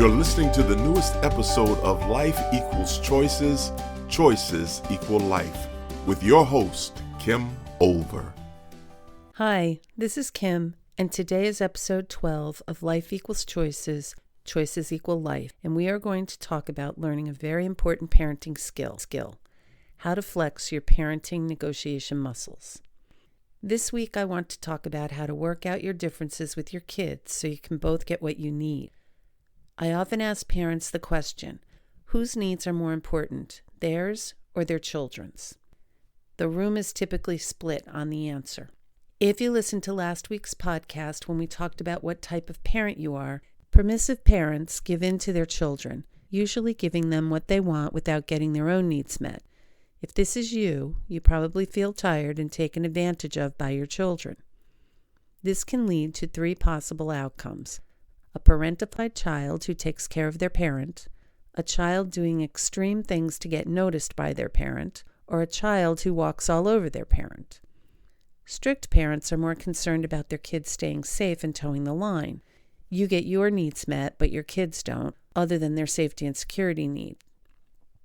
You're listening to the newest episode of Life Equals Choices, Choices Equal Life, with your host, Kim Olver. Hi, this is Kim, and today is episode 12 of Life Equals Choices, Choices Equal Life, and we are going to talk about learning a very important parenting skill, how to flex your parenting negotiation muscles. This week I want to talk about how to work out your differences with your kids so you can both get what you need. I often ask parents the question, whose needs are more important, theirs or their children's? The room is typically split on the answer. If you listened to last week's podcast when we talked about what type of parent you are, permissive parents give in to their children, usually giving them what they want without getting their own needs met. If this is you, you probably feel tired and taken advantage of by your children. This can lead to three possible outcomes: a parentified child who takes care of their parent, a child doing extreme things to get noticed by their parent, or a child who walks all over their parent. Strict parents are more concerned about their kids staying safe and towing the line. You get your needs met, but your kids don't, other than their safety and security need.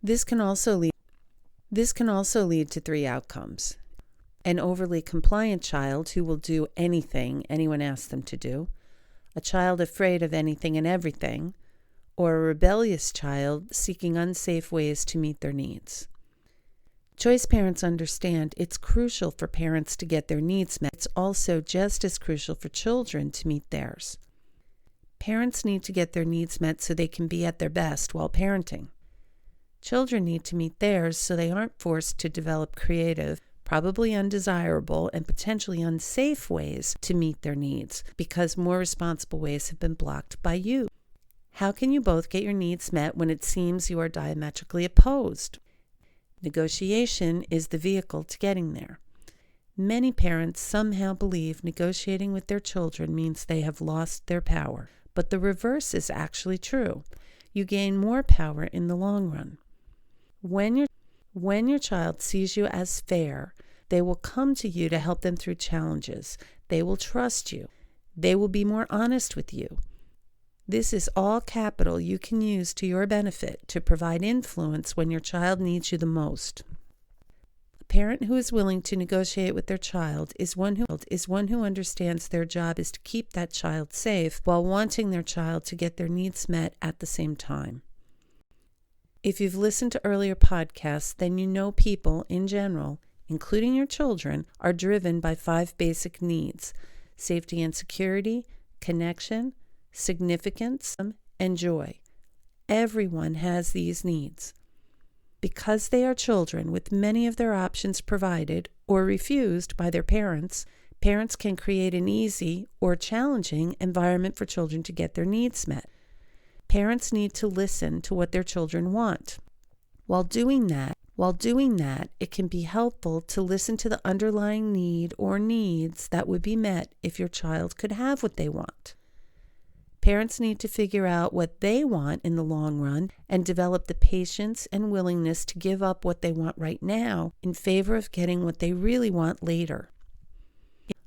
This can also lead to three outcomes: an overly compliant child who will do anything anyone asks them to do, a child afraid of anything and everything, or a rebellious child seeking unsafe ways to meet their needs. Choice parents understand it's crucial for parents to get their needs met. It's also just as crucial for children to meet theirs. Parents need to get their needs met so they can be at their best while parenting. Children need to meet theirs so they aren't forced to develop creative, probably undesirable, and potentially unsafe ways to meet their needs because more responsible ways have been blocked by you. How can you both get your needs met when it seems you are diametrically opposed? Negotiation is the vehicle to getting there. Many parents somehow believe negotiating with their children means they have lost their power, but the reverse is actually true. You gain more power in the long run. When your child sees you as fair, they will come to you to help them through challenges. They will trust you. They will be more honest with you. This is all capital you can use to your benefit to provide influence when your child needs you the most. A parent who is willing to negotiate with their child is one who understands their job is to keep that child safe while wanting their child to get their needs met at the same time. If you've listened to earlier podcasts, then you know people in general, including your children, are driven by 5 basic needs: safety and security, connection, significance, and joy. Everyone has these needs. Because they are children with many of their options provided or refused by their parents, parents can create an easy or challenging environment for children to get their needs met. Parents need to listen to what their children want. While doing that, it can be helpful to listen to the underlying need or needs that would be met if your child could have what they want. Parents need to figure out what they want in the long run and develop the patience and willingness to give up what they want right now in favor of getting what they really want later.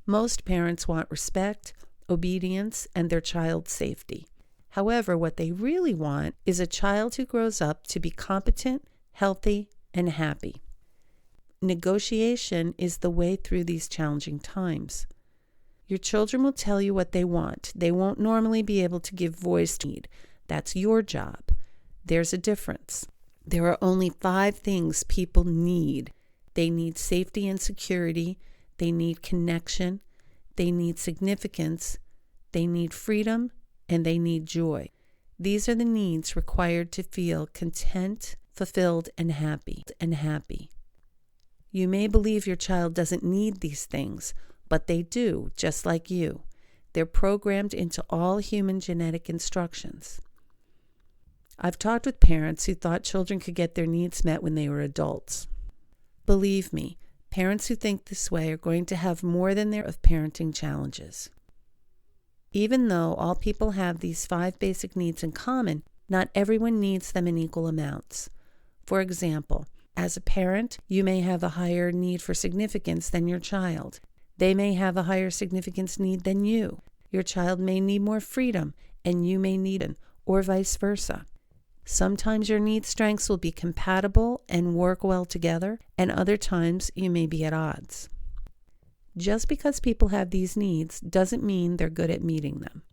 Most parents want respect, obedience, and their child's safety. However, what they really want is a child who grows up to be competent, healthy, and happy. Negotiation is the way through these challenging times. Your children will tell you what they want. They won't normally be able to give voice to need. That's your job. There's a difference. There are only 5 things people need. They need safety and security. They need connection. They need significance. They need freedom. And they need joy. These are the needs required to feel content, fulfilled, and happy. You may believe your child doesn't need these things, but they do, just like you. They're programmed into all human genetic instructions. I've talked with parents who thought children could get their needs met when they were adults. Believe me, parents who think this way are going to have more than their of parenting challenges. Even though all people have these 5 basic needs in common, not everyone needs them in equal amounts. For example, as a parent, you may have a higher need for significance than your child. They may have a higher significance need than you. Your child may need more freedom, and you may need an or vice versa. Sometimes your need strengths will be compatible and work well together, and other times you may be at odds. Just because people have these needs doesn't mean they're good at meeting them.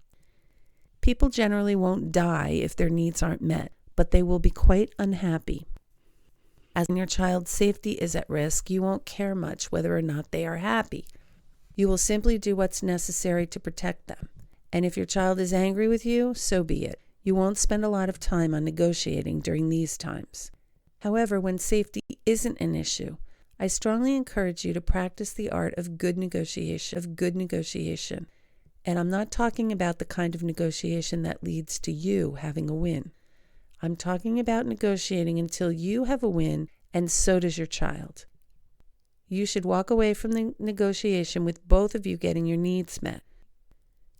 People generally won't die if their needs aren't met, but they will be quite unhappy. As your child's safety is at risk, you won't care much whether or not they are happy. You will simply do what's necessary to protect them. And if your child is angry with you, so be it. You won't spend a lot of time on negotiating during these times. However, when safety isn't an issue, I strongly encourage you to practice the art of good negotiation. And I'm not talking about the kind of negotiation that leads to you having a win. I'm talking about negotiating until you have a win, and so does your child. You should walk away from the negotiation with both of you getting your needs met.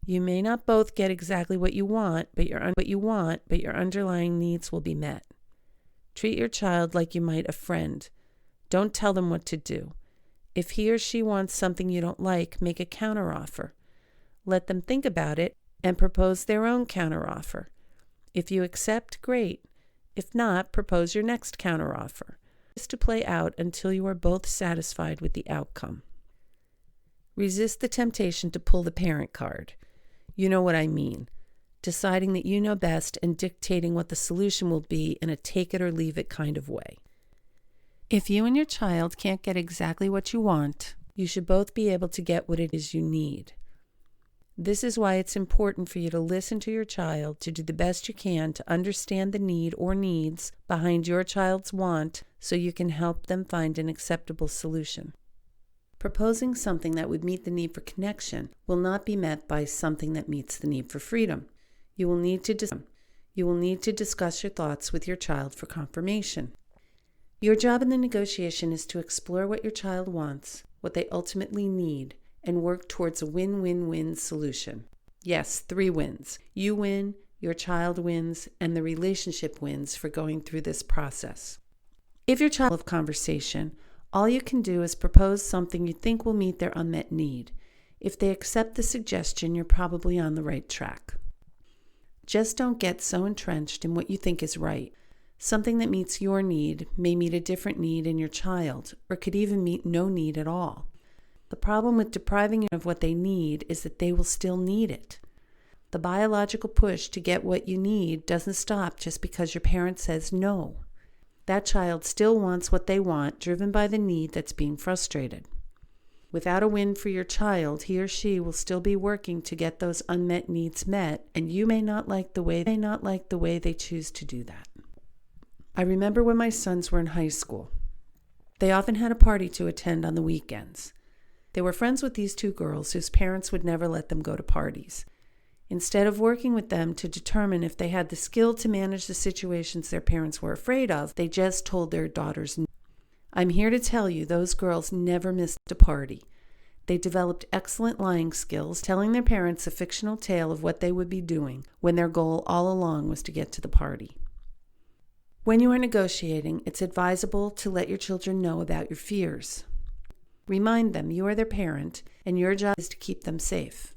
You may not both get exactly what you want, but your underlying needs will be met. Treat your child like you might a friend. Don't tell them what to do. If he or she wants something you don't like, make a counteroffer. Let them think about it and propose their own counteroffer. If you accept, great. If not, propose your next counteroffer. Just to play out until you are both satisfied with the outcome. Resist the temptation to pull the parent card. You know what I mean. Deciding that you know best and dictating what the solution will be in a take-it-or-leave-it kind of way. If you and your child can't get exactly what you want, you should both be able to get what it is you need. This is why it's important for you to listen to your child, to do the best you can to understand the need or needs behind your child's want so you can help them find an acceptable solution. Proposing something that would meet the need for connection will not be met by something that meets the need for freedom. You will need to discuss your thoughts with your child for confirmation. Your job in the negotiation is to explore what your child wants, what they ultimately need, and work towards a win-win-win solution. Yes, 3 wins. You win, your child wins, and the relationship wins for going through this process. If your child of conversation, all you can do is propose something you think will meet their unmet need. If they accept the suggestion, you're probably on the right track. Just don't get so entrenched in what you think is right. Something that meets your need may meet a different need in your child, or could even meet no need at all. The problem with depriving them of what they need is that they will still need it. The biological push to get what you need doesn't stop just because your parent says no. That child still wants what they want, driven by the need that's being frustrated. Without a win for your child, he or she will still be working to get those unmet needs met, and you may not like the way they choose to do that. I remember when my sons were in high school. They often had a party to attend on the weekends. They were friends with these 2 girls whose parents would never let them go to parties. Instead of working with them to determine if they had the skill to manage the situations their parents were afraid of, they just told their daughters no. I'm here to tell you those girls never missed a party. They developed excellent lying skills, telling their parents a fictional tale of what they would be doing when their goal all along was to get to the party. When you are negotiating, it's advisable to let your children know about your fears. Remind them you are their parent and your job is to keep them safe.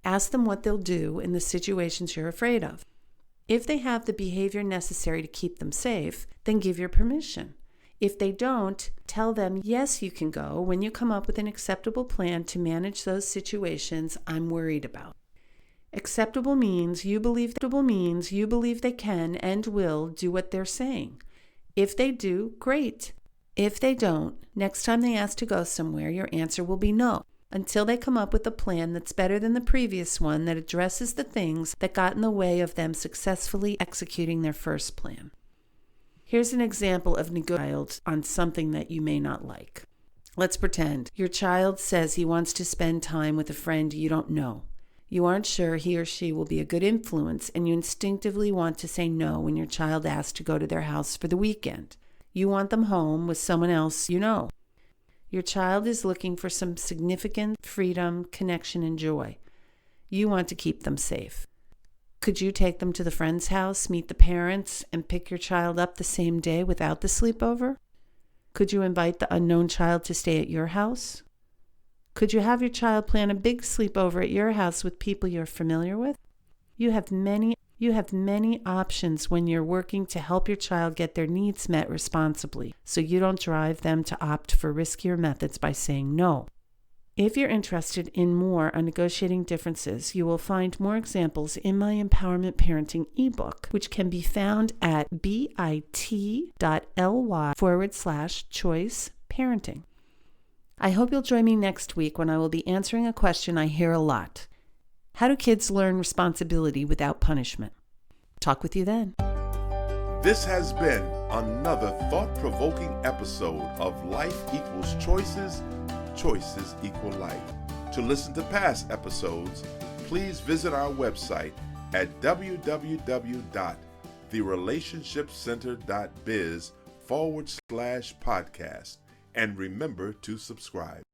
Ask them what they'll do in the situations you're afraid of. If they have the behavior necessary to keep them safe, then give your permission. If they don't, tell them, yes, you can go when you come up with an acceptable plan to manage those situations I'm worried about. Acceptable means you believe they can and will do what they're saying. If they do, great. If they don't, next time they ask to go somewhere, your answer will be no, until they come up with a plan that's better than the previous one that addresses the things that got in the way of them successfully executing their first plan. Here's an example of negotiating on something that you may not like. Let's pretend your child says he wants to spend time with a friend you don't know. You aren't sure he or she will be a good influence, and you instinctively want to say no when your child asks to go to their house for the weekend. You want them home with someone else you know. Your child is looking for some significant freedom, connection, and joy. You want to keep them safe. Could you take them to the friend's house, meet the parents, and pick your child up the same day without the sleepover? Could you invite the unknown child to stay at your house? Could you have your child plan a big sleepover at your house with people you're familiar with? You have many You have many options when you're working to help your child get their needs met responsibly, so you don't drive them to opt for riskier methods by saying no. If you're interested in more on negotiating differences, you will find more examples in my Empowerment Parenting ebook, which can be found at bit.ly/choice parenting. I hope you'll join me next week when I will be answering a question I hear a lot. How do kids learn responsibility without punishment? Talk with you then. This has been another thought-provoking episode of Life Equals Choices, Choices Equal Life. To listen to past episodes, please visit our website at www.therelationshipcenter.biz/podcast and remember to subscribe.